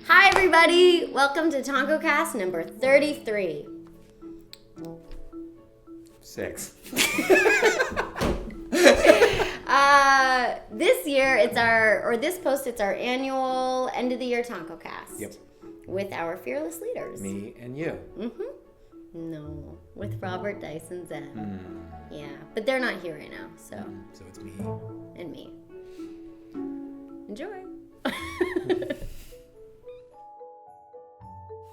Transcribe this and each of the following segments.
Hi everybody, welcome to Tonkocast number 33. 6. This year it's our annual end of the year Tonkocast. Yep. With our fearless leaders. Me and you. No, with Robert, Dice, and Zen. Yeah, but they're not here right now, so. So it's me. And me. Enjoy.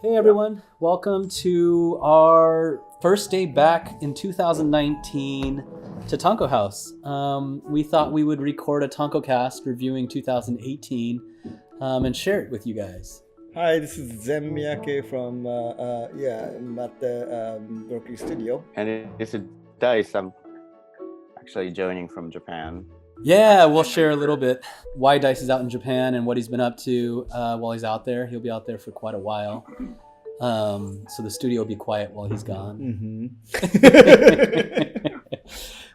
Hey everyone, welcome to our first day back in 2019 to Tonko House. We thought we would record a Tonkocast reviewing 2018 and share it with you guys. Hi, this is Zen Miyake from I'm at the Berkeley studio. And this is Dice. I'm actually joining from Japan. Yeah, we'll share a little bit why Dice is out in Japan and what he's been up to while he's out there. He'll be out there for quite a while. So the studio will be quiet while he's gone.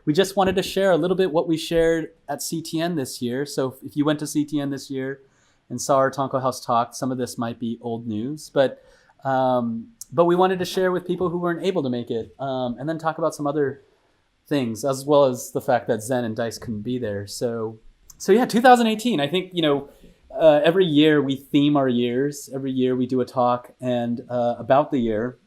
We just wanted to share a little bit what we shared at CTN this year. So if you went to CTN this year and saw our Tonko House talk, some of this might be old news, but we wanted to share with people who weren't able to make it, and then talk about some other things, as well as the fact that Zen and Dice couldn't be there. So yeah, 2018. I think every year we theme our years. Every year we do a talk and about the year.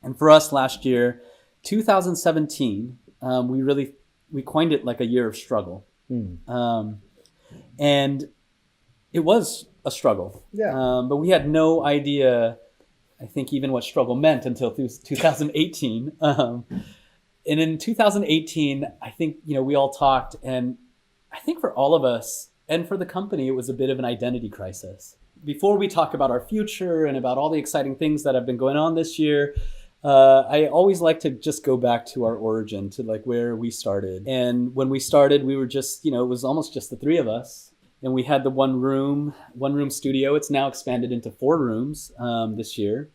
And for us last year, 2017, we coined it like a year of struggle. And it was a struggle. Yeah. But we had no idea, I think, even what struggle meant until 2018. And in 2018, I think, we all talked, and I think for all of us and for the company, it was a bit of an identity crisis. Before we talk about our future and about all the exciting things that have been going on this year, I always like to just go back to our origin, to like where we started. And when we started, we were just, it was almost just the three of us. And we had the one room studio. It's now expanded into 4 rooms this year.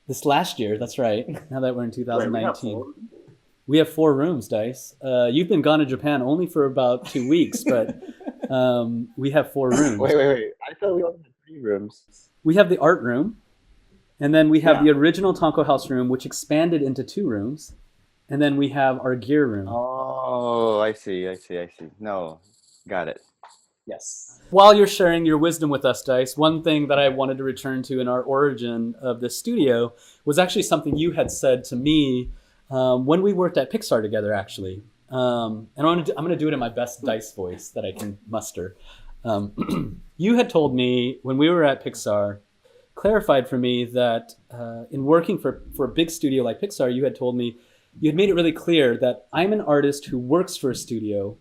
This last year, that's right. Now that we're in 2019. We have 4 rooms, Dice. You've been gone to Japan only for about 2 weeks, but we have 4 rooms. Wait. I thought we only had 3 rooms. We have the art room, and then we have the original Tonko House room, which expanded into 2 rooms, and then we have our gear room. Oh, I see. No, got it. Yes. While you're sharing your wisdom with us, Dice, one thing that I wanted to return to in our origin of this studio was actually something you had said to me when we worked at Pixar together, actually. And I'm going to do it in my best Dice voice that I can muster. You had told me when we were at Pixar, clarified for me that in working for a big studio like Pixar, you had made it really clear that I'm an artist who works for a studio,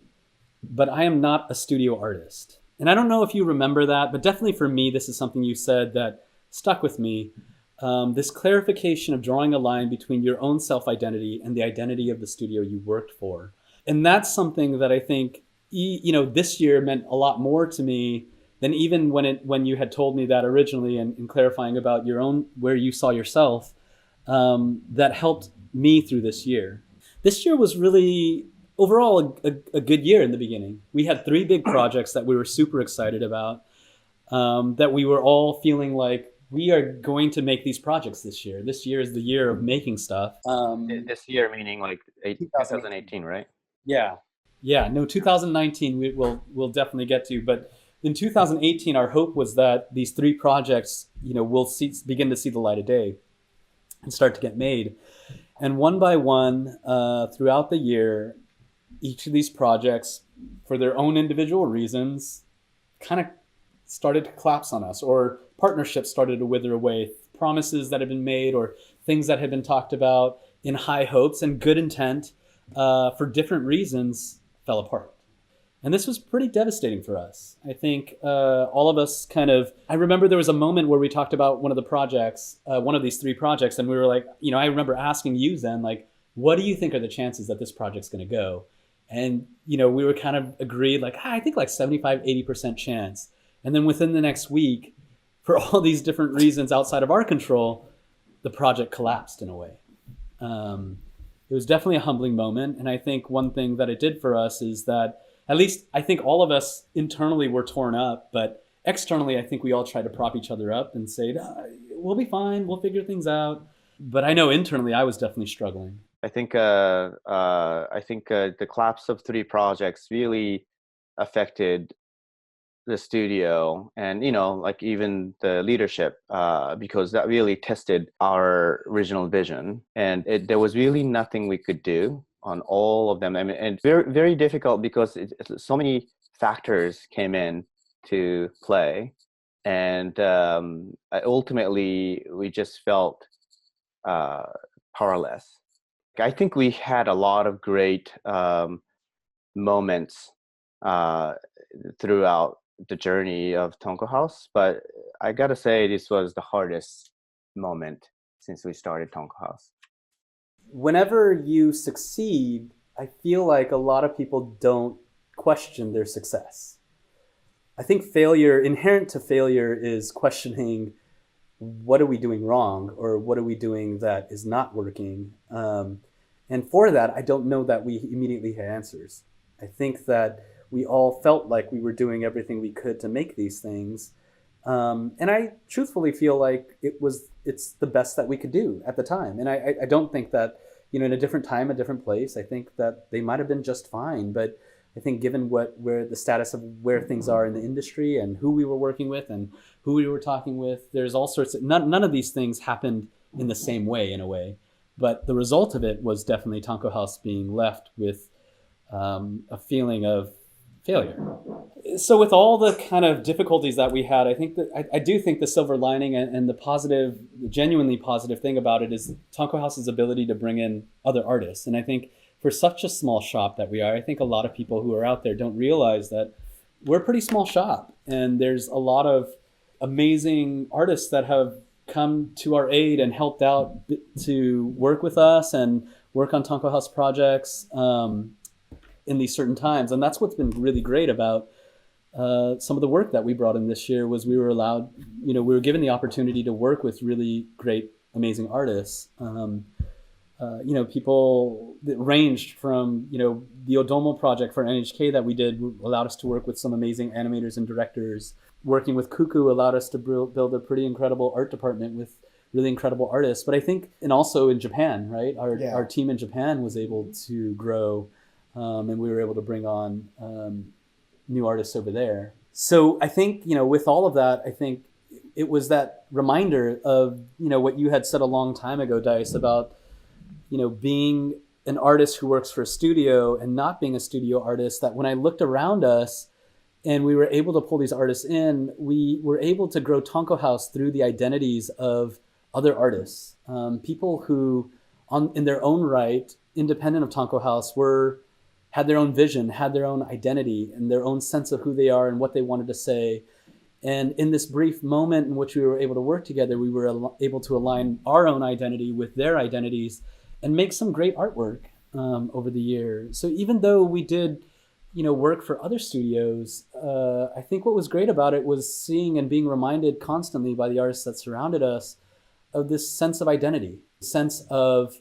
but I am not a studio artist. And I don't know if you remember that, but definitely for me, this is something you said that stuck with me. This clarification of drawing a line between your own self-identity and the identity of the studio you worked for. And that's something that I think, this year meant a lot more to me than even when you had told me that originally and clarifying about your own, where you saw yourself, that helped me through this year. This year was really overall a good year in the beginning. We had 3 big projects that we were super excited about, that we were all feeling like we are going to make these projects this year. This year is the year of making stuff. This year meaning like 2018, right? Yeah. No, 2019 we'll definitely get to. But in 2018, our hope was that these 3 projects, will begin to see the light of day and start to get made. And one by one, throughout the year, each of these projects, for their own individual reasons, kind of started to collapse on us, or partnerships started to wither away. Promises that had been made or things that had been talked about in high hopes and good intent for different reasons fell apart. And this was pretty devastating for us. I think all of us I remember there was a moment where we talked about one of the projects, one of these 3 projects, and we were like, I remember asking you then, like, what do you think are the chances that this project's going to go? And, we were kind of agreed, like, I think like 75, 80% chance. And then within the next week, for all these different reasons outside of our control, the project collapsed in a way. it was definitely a humbling moment. And I think one thing that it did for us is that, at least I think all of us internally were torn up, but externally, I think we all tried to prop each other up and say, we'll be fine, we'll figure things out. But I know internally I was definitely struggling. I think the collapse of three projects really affected the studio, and like even the leadership, because that really tested our original vision, and there was really nothing we could do on all of them. I mean, and very, very difficult because so many factors came in to play, and ultimately we just felt powerless. I think we had a lot of great moments uh, throughout the journey of Tonko House, but I gotta say this was the hardest moment since we started Tonko House. Whenever you succeed, I feel like a lot of people don't question their success. I think failure, inherent to failure, is questioning what are we doing wrong, or what are we doing that is not working. And for that, I don't know that we immediately had answers. I think that we all felt like we were doing everything we could to make these things. And I truthfully feel like it's the best that we could do at the time. And I don't think that, in a different time, a different place, I think that they might have been just fine. But I think given where the status of where things are in the industry and who we were working with and who we were talking with, there's all sorts of, none of these things happened in the same way, in a way. But the result of it was definitely Tonko House being left with a feeling of failure. So with all the kind of difficulties that we had, I think that I do think the silver lining and the genuinely positive thing about it is Tonko House's ability to bring in other artists. And I think for such a small shop that we are, I think a lot of people who are out there don't realize that we're a pretty small shop, and there's a lot of amazing artists that have come to our aid and helped out to work with us and work on Tonko House projects in these certain times. And that's what's been really great about some of the work that we brought in this year, was we were allowed, we were given the opportunity to work with really great, amazing artists. People that ranged from, the Odomo project for NHK that we did allowed us to work with some amazing animators and directors. Working with Cuckoo allowed us to build a pretty incredible art department with really incredible artists. But I think, and also in Japan, right? Our team in Japan was able to grow, and we were able to bring on new artists over there. So I think, with all of that, I think it was that reminder of, what you had said a long time ago, Dice, about, being an artist who works for a studio and not being a studio artist, that when I looked around us and we were able to pull these artists in, we were able to grow Tonko House through the identities of other artists, people who, in their own right, independent of Tonko House, had their own vision, had their own identity, and their own sense of who they are and what they wanted to say. And in this brief moment in which we were able to work together, we were able to align our own identity with their identities and make some great artwork over the years. So even though we did, work for other studios, I think what was great about it was seeing and being reminded constantly by the artists that surrounded us of this sense of identity, sense of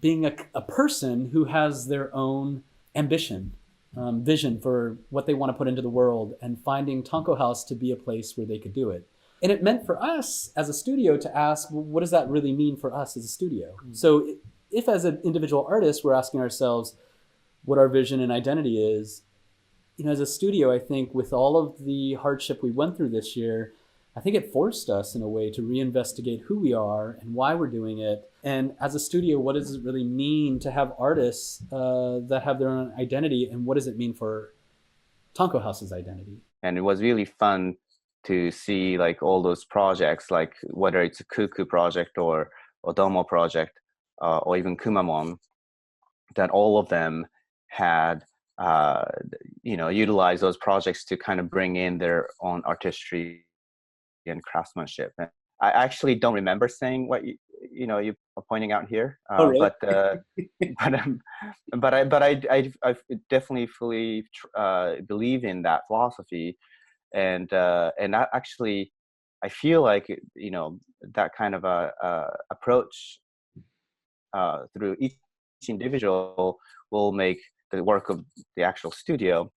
being a person who has their own ambition, vision for what they want to put into the world, and finding Tonko House to be a place where they could do it. And it meant for us as a studio to ask, well, what does that really mean for us as a studio? Mm-hmm. So if as an individual artist, we're asking ourselves what our vision and identity is, as a studio, I think with all of the hardship we went through this year, I think it forced us in a way to reinvestigate who we are and why we're doing it. And as a studio, what does it really mean to have artists that have their own identity, and what does it mean for Tonko House's identity? And it was really fun to see like all those projects, like whether it's a Cuckoo project or Odomo project, or even Kumamon, that all of them had utilized those projects to kind of bring in their own artistry and craftsmanship. And I actually don't remember saying what you are pointing out here, really? but I definitely fully believe in that philosophy, and that actually I feel like that kind of a approach through each individual will make the work of the actual studio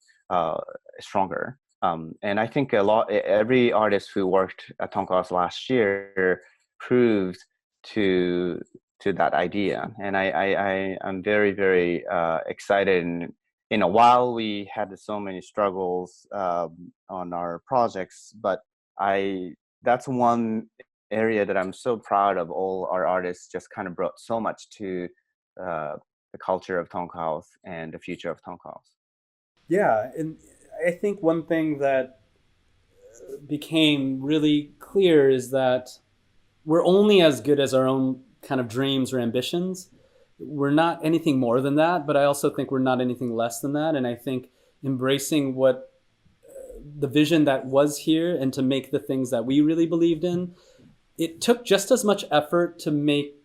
stronger. And I think every artist who worked at Tonko House last year proved to that idea. And I'm very, very excited. And, while we had so many struggles on our projects, but that's one area that I'm so proud of. All our artists just kind of brought so much to the culture of Tonko House and the future of Tonko House. Yeah, and I think one thing that became really clear is that we're only as good as our own kind of dreams or ambitions. We're not anything more than that, but I also think we're not anything less than that. And I think embracing what the vision that was here and to make the things that we really believed in, it took just as much effort to make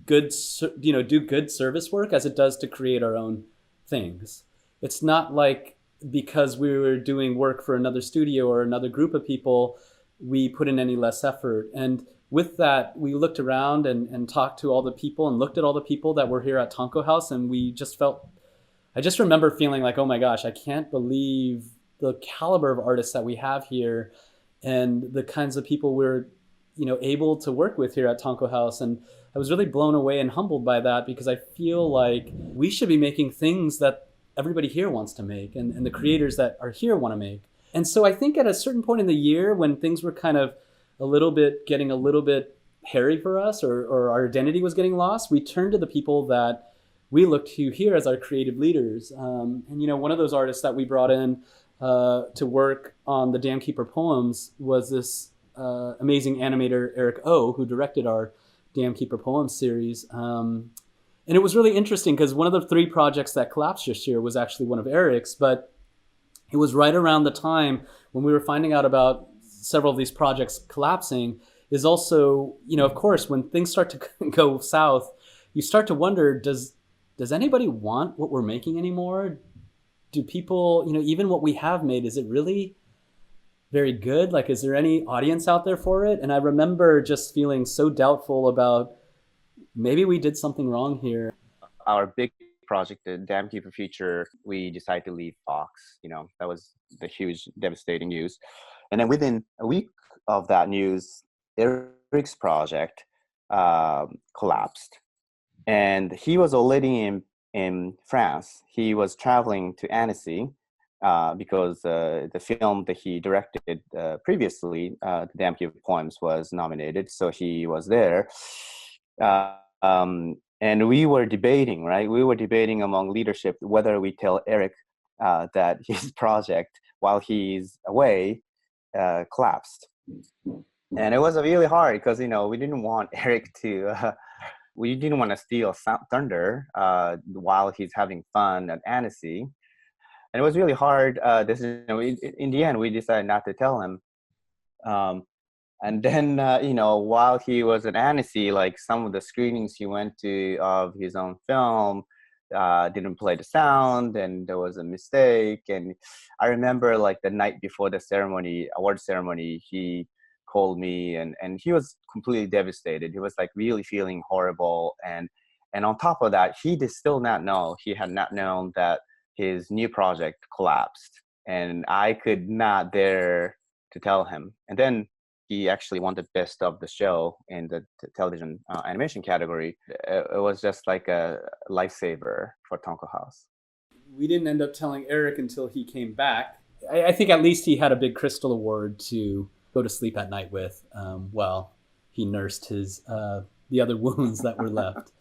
good, do good service work as it does to create our own things. It's not like because we were doing work for another studio or another group of people, we put in any less effort. And with that, we looked around and talked to all the people and looked at all the people that were here at Tonko House. And we just I just remember feeling like, oh my gosh, I can't believe the caliber of artists that we have here and the kinds of people we're, able to work with here at Tonko House. And I was really blown away and humbled by that, because I feel like we should be making things that everybody here wants to make and the creators that are here want to make. And so I think at a certain point in the year when things were kind of getting a little bit hairy for us, or our identity was getting lost, we turned to the people that we looked to here as our creative leaders. And one of those artists that we brought in to work on the Dam Keeper poems was this amazing animator, Eric O, who directed our Dam Keeper poems series. And it was really interesting because one of the 3 projects that collapsed this year was actually one of Eric's, but it was right around the time when we were finding out about several of these projects collapsing. Is also, of course, when things start to go south, you start to wonder, does anybody want what we're making anymore? Do people, even what we have made, is it really very good? Like, is there any audience out there for it? And I remember just feeling so doubtful about maybe we did something wrong here. Our big project, the Dam Keeper feature, we decided to leave Fox. That was the huge, devastating news. And then within a week of that news, Eric's project collapsed. And he was already in France. He was traveling to Annecy because the film that he directed previously, The Dam Keeper Poems, was nominated. So he was there. And we were debating, right? We were debating among leadership whether we tell Eric that his project, while he's away, collapsed. And it was really hard because, we didn't want Eric to, we didn't want to steal thunder while he's having fun at Annecy. And it was really hard. In the end, we decided not to tell him. And then, while he was at Annecy, like some of the screenings he went to of his own film didn't play the sound, and there was a mistake. And I remember like the night before the award ceremony, he called me and he was completely devastated. He was like really feeling horrible. And on top of that, he had not known that his new project collapsed. And I could not dare to tell him. And then he actually won the best of the show in the television animation category. It was just like a lifesaver for Tonko House. We didn't end up telling Eric until he came back. I think at least he had a big Crystal Award to go to sleep at night with while he nursed the other wounds that were left.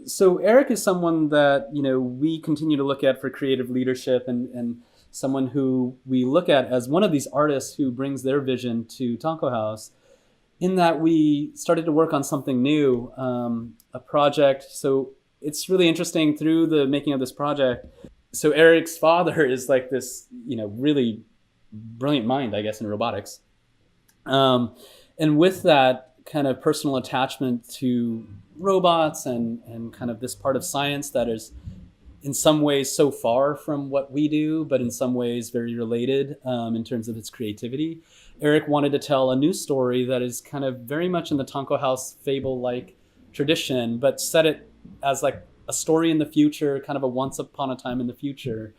So Eric is someone that, we continue to look at for creative leadership and someone who we look at as one of these artists who brings their vision to Tonko House, in that we started to work on something new, a project. So it's really interesting through the making of this project. So Eric's father is like this, really brilliant mind, I guess, in robotics. And with that kind of personal attachment to robots and kind of this part of science that is in some ways so far from what we do, but in some ways very related in terms of its creativity, Eric wanted to tell a new story that is kind of very much in the Tonko House fable-like tradition, but set it as like a story in the future, kind of a once upon a time in the future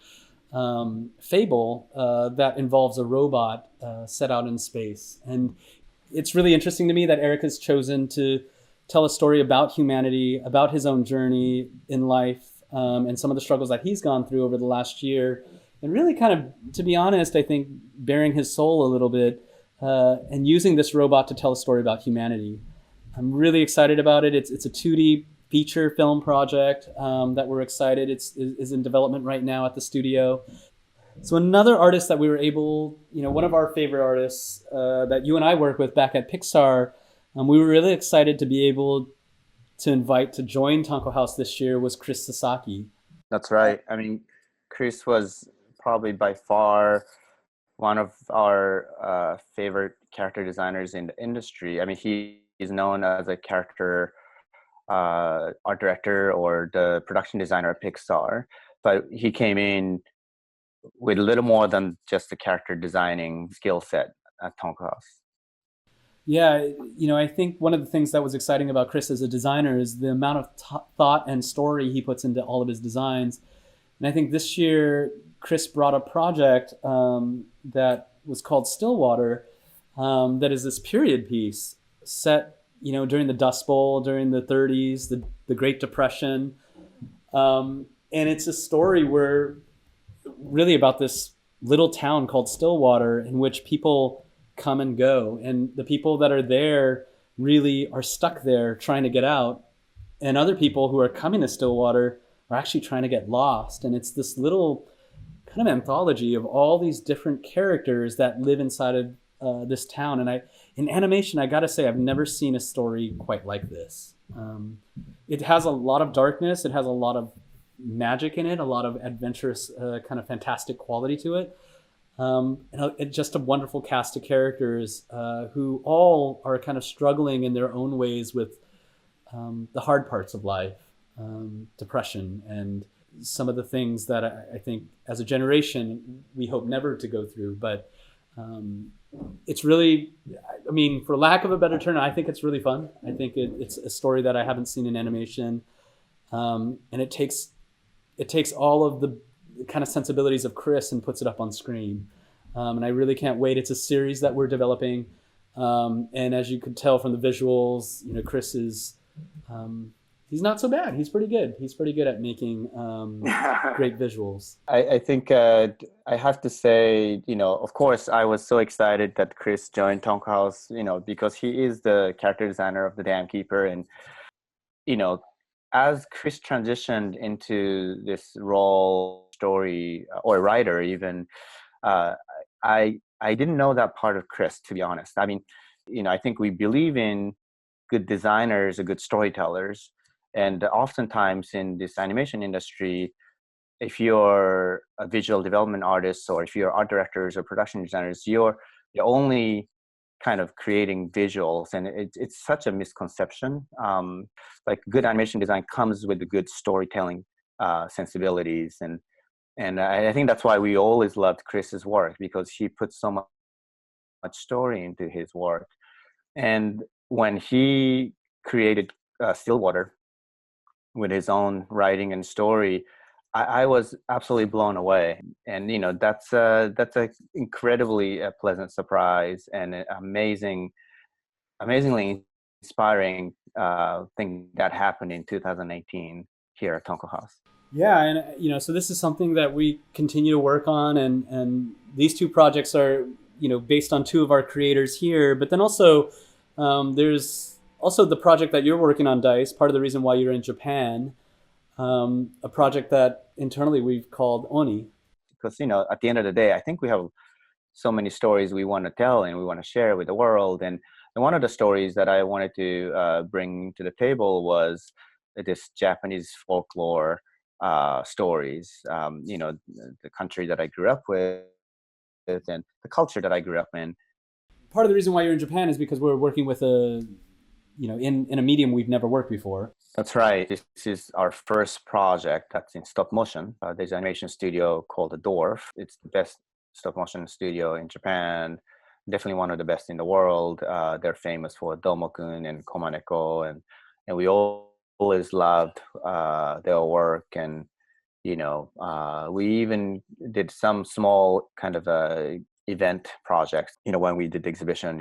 fable that involves a robot set out in space. And it's really interesting to me that Eric has chosen to tell a story about humanity, about his own journey in life, and some of the struggles that he's gone through over the last year. And really kind of, to be honest, I think bearing his soul a little bit and using this robot to tell a story about humanity. I'm really excited about it. It's a 2D feature film project that we're excited. Is in development right now at the studio. So another artist that we were able, one of our favorite artists that you and I work with back at Pixar, we were really excited to be able to invite to join Tonko House this year was Chris Sasaki. That's right. I mean, Chris was probably by far one of our favorite character designers in the industry. I mean, he's known as a character art director or the production designer at Pixar, but he came in with a little more than just a character designing skill set at Tonko House. Yeah, I think one of the things that was exciting about Chris as a designer is the amount of thought and story he puts into all of his designs. And I think this year, Chris brought a project that was called Stillwater, that is this period piece set, during the Dust Bowl, during the 30s, the Great Depression. And it's a story where really about this little town called Stillwater in which people come and go. And the people that are there really are stuck there trying to get out. And other people who are coming to Stillwater are actually trying to get lost. And it's this little kind of anthology of all these different characters that live inside of this town. And in animation, I got to say, I've never seen a story quite like this. It has a lot of darkness. It has a lot of magic in it, a lot of adventurous, kind of fantastic quality to it. And just a wonderful cast of characters who all are kind of struggling in their own ways with the hard parts of life, depression, and some of the things that I think as a generation we hope never to go through. But it's really, I mean, for lack of a better term, I think it's really fun. I think it's a story that I haven't seen in animation, and it takes all of the kind of sensibilities of Chris and puts it up on screen. And I really can't wait. It's a series that we're developing. And as you could tell from the visuals, Chris is, he's not so bad. He's pretty good. He's pretty good at making great visuals. I think I have to say, of course, I was so excited that Chris joined Tonko House, because he is the character designer of the Dam Keeper. And, as Chris transitioned into this role, story or writer even, I didn't know that part of Chris, to be honest. I mean, I think we believe in good designers or good storytellers. And oftentimes in this animation industry, if you're a visual development artist or if you're art directors or production designers, you're only kind of creating visuals, and it's such a misconception. Like good animation design comes with the good storytelling sensibilities, and I think that's why we always loved Chris's work, because he put so much story into his work. And when he created Stillwater with his own writing and story, I was absolutely blown away. And that's a incredibly pleasant surprise and an amazingly inspiring thing that happened in 2018 here at Tonko House. Yeah, and so this is something that we continue to work on, and these two projects are based on two of our creators here, but then also there's also the project that you're working on, Dice. Part of the reason why you're in Japan. A project that internally we've called Oni. Because, at the end of the day, I think we have so many stories we want to tell and we want to share with the world. And one of the stories that I wanted to bring to the table was this Japanese folklore stories, the country that I grew up with and the culture that I grew up in. Part of the reason why you're in Japan is because we're working with in a medium we've never worked before. That's right. This is our first project that's in stop motion. There's an animation studio called The Dwarf. It's the best stop motion studio in Japan. Definitely one of the best in the world. They're famous for Domokun and Komaneko, and we all always loved their work, and we even did some small kind of event projects. When we did the exhibition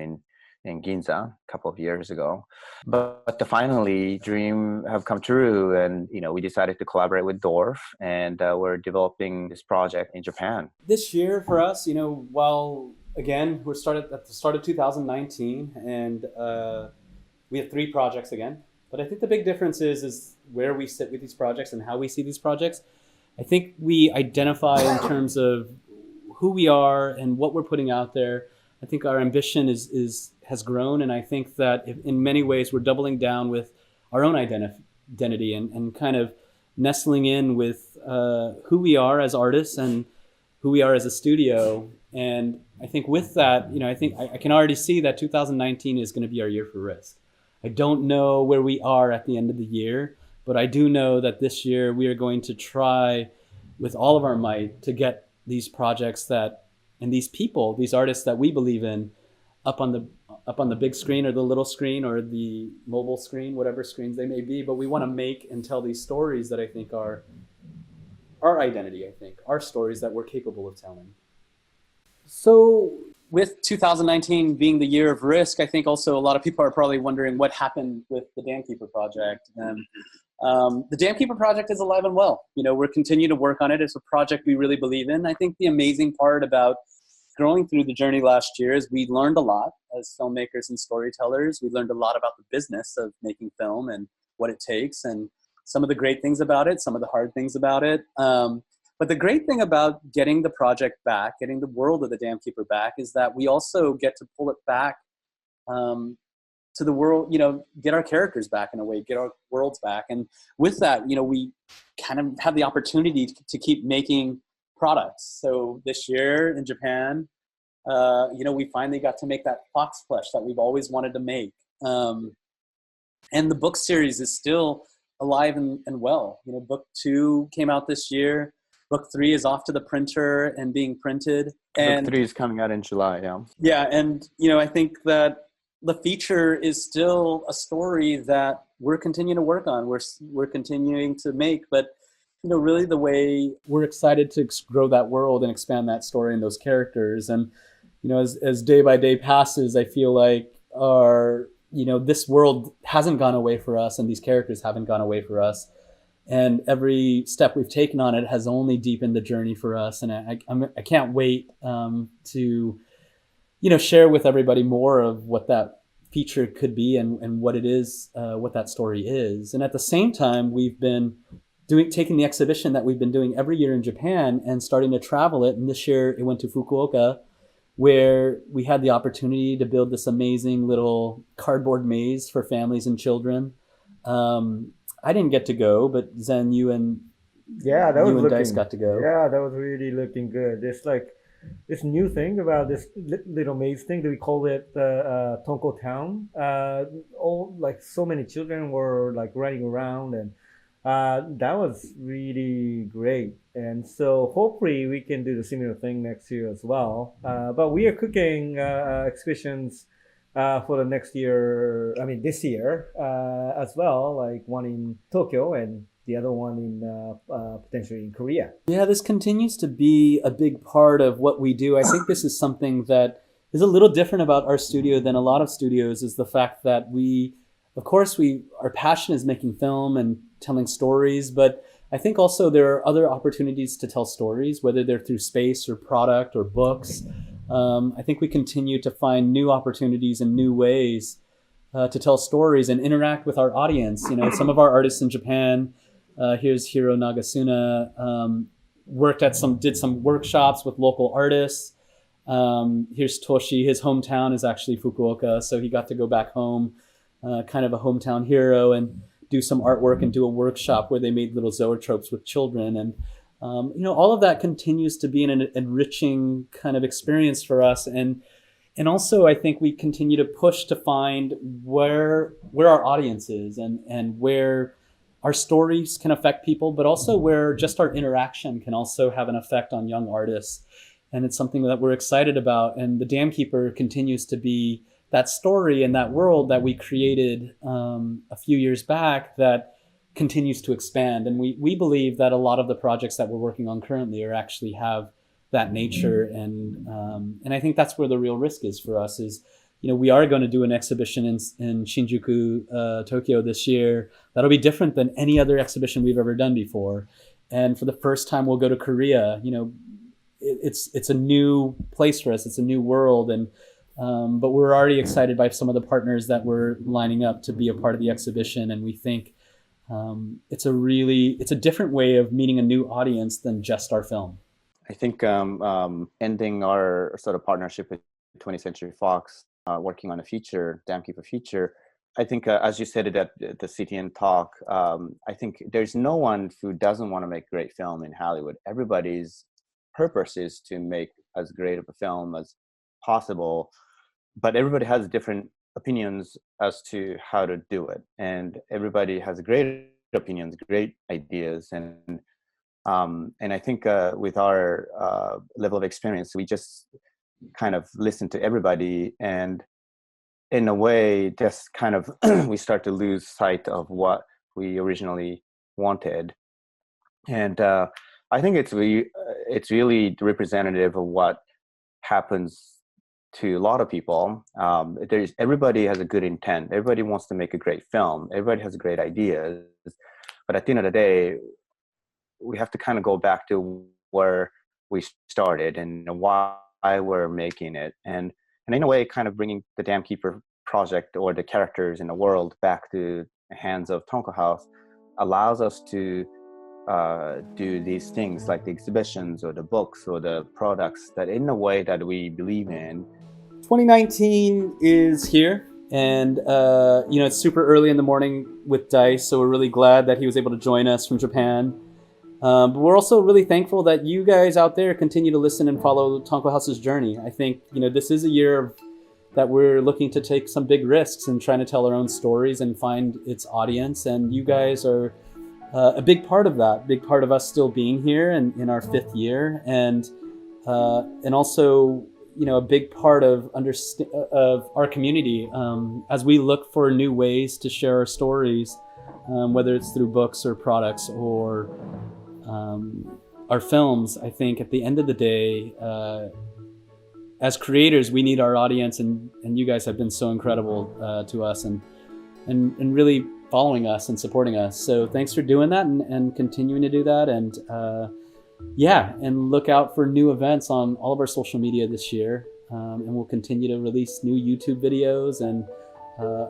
in Ginza a couple of years ago, but the finally dream have come true, and we decided to collaborate with Dorf, and we're developing this project in Japan. This year for us, while again we're started at the start of 2019, and we have 3 projects again. But I think the big difference is where we sit with these projects and how we see these projects. I think we identify in terms of who we are and what we're putting out there. I think our ambition has grown, and I think that in many ways we're doubling down with our own identity and kind of nestling in with who we are as artists and who we are as a studio. And I think with that, I think I can already see that 2019 is going to be our year for Risk. I don't know where we are at the end of the year, but I do know that this year we are going to try with all of our might to get these projects and these people, these artists that we believe in, up on the big screen or the little screen or the mobile screen, whatever screens they may be. But we want to make and tell these stories that I think are our identity, our stories that we're capable of telling. So with 2019 being the year of Risk, I think also a lot of people are probably wondering what happened with the Dam Keeper project. And the Dam Keeper project is alive and well. We're continuing to work on it. It's a project we really believe in. I think the amazing part about growing through the journey last year is we learned a lot as filmmakers and storytellers. We learned a lot about the business of making film and what it takes, and some of the great things about it, some of the hard things about it. But the great thing about getting the project back, getting the world of the Dam Keeper back, is that we also get to pull it back to the world, get our characters back in a way, get our worlds back. And with that, we kind of have the opportunity to keep making products. So this year in Japan, we finally got to make that fox plush that we've always wanted to make. And the book series is still alive and well. Book 2 came out this year. Book 3 is off to the printer and being printed. And Book 3 is coming out in July, yeah. Yeah, and I think that the feature is still a story that we're continuing to work on. We're continuing to make, but really the way we're excited to grow that world and expand that story and those characters. And as day by day passes, I feel like this world hasn't gone away for us, and these characters haven't gone away for us. And every step we've taken on it has only deepened the journey for us. And I can't wait to, share with everybody more of what that feature could be and what it is, what that story is. And at the same time, we've been taking the exhibition that we've been doing every year in Japan and starting to travel it. And this year it went to Fukuoka, where we had the opportunity to build this amazing little cardboard maze for families and children. I didn't get to go, but Zen, you and Dice got to go. Yeah, that was really looking good. There's like this new thing about this little maze thing that we call it Tonko Town. So many children were like running around, and that was really great. And so hopefully we can do the similar thing next year as well. But we are cooking exhibitions for the next year, this year as well, like one in Tokyo and the other one in potentially in Korea. Yeah, this continues to be a big part of what we do. I think this is something that is a little different about our studio than a lot of studios, is the fact that our passion is making film and telling stories, but I think also there are other opportunities to tell stories, whether they're through space or product or books. I think we continue to find new opportunities and new ways to tell stories and interact with our audience. Some of our artists in Japan, here's Hiro Nagasuna, did some workshops with local artists. Here's Toshi, his hometown is actually Fukuoka, so he got to go back home, kind of a hometown hero, and do some artwork and do a workshop where they made little zoetropes with children. And all of that continues to be an enriching kind of experience for us. And also I think we continue to push to find where our audience is and where our stories can affect people, but also where just our interaction can also have an effect on young artists. And it's something that we're excited about. And the Dam Keeper continues to be that story and that world that we created a few years back that continues to expand. And we believe that a lot of the projects that we're working on currently are actually have that nature. And I think that's where the real risk is for us is, we are going to do an exhibition in Shinjuku, Tokyo this year. That'll be different than any other exhibition we've ever done before. And for the first time, we'll go to Korea. It's a new place for us. It's a new world. And but we're already excited by some of the partners that we're lining up to be a part of the exhibition. And we think it's a different way of meeting a new audience than just our film. I think ending our sort of partnership with 20th Century Fox, working on a feature, Dam Keeper feature, I think, as you said it at the CTN talk, I think there's no one who doesn't want to make great film in Hollywood. Everybody's purpose is to make as great of a film as possible, but everybody has different opinions as to how to do it. And everybody has great opinions, great ideas. And I think with our level of experience, we just kind of listen to everybody, and in a way just kind of we start to lose sight of what we originally wanted. And I think it's really representative of what happens to a lot of people. Everybody has a good intent, everybody wants to make a great film, everybody has great ideas, but at the end of the day we have to kind of go back to where we started and why we're making it, and in a way kind of bringing the Dam Keeper project or the characters in the world back to the hands of Tonko House allows us to do these things like the exhibitions or the books or the products that in a way that we believe in. 2019 is here, and it's super early in the morning with Dice, so we're really glad that he was able to join us from Japan. But we're also really thankful that you guys out there continue to listen and follow Tonko House's journey. I think, this is a year that we're looking to take some big risks and trying to tell our own stories and find its audience. And you guys are a big part of that, big part of us still being here and in our 5th year. And also, a big part of our community as we look for new ways to share our stories, whether it's through books or products or our films. I think at the end of the day, as creators, we need our audience, and you guys have been so incredible to us and really following us and supporting us. So thanks for doing that and continuing to do that. And and look out for new events on all of our social media this year. And we'll continue to release new YouTube videos and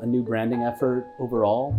a new branding effort overall.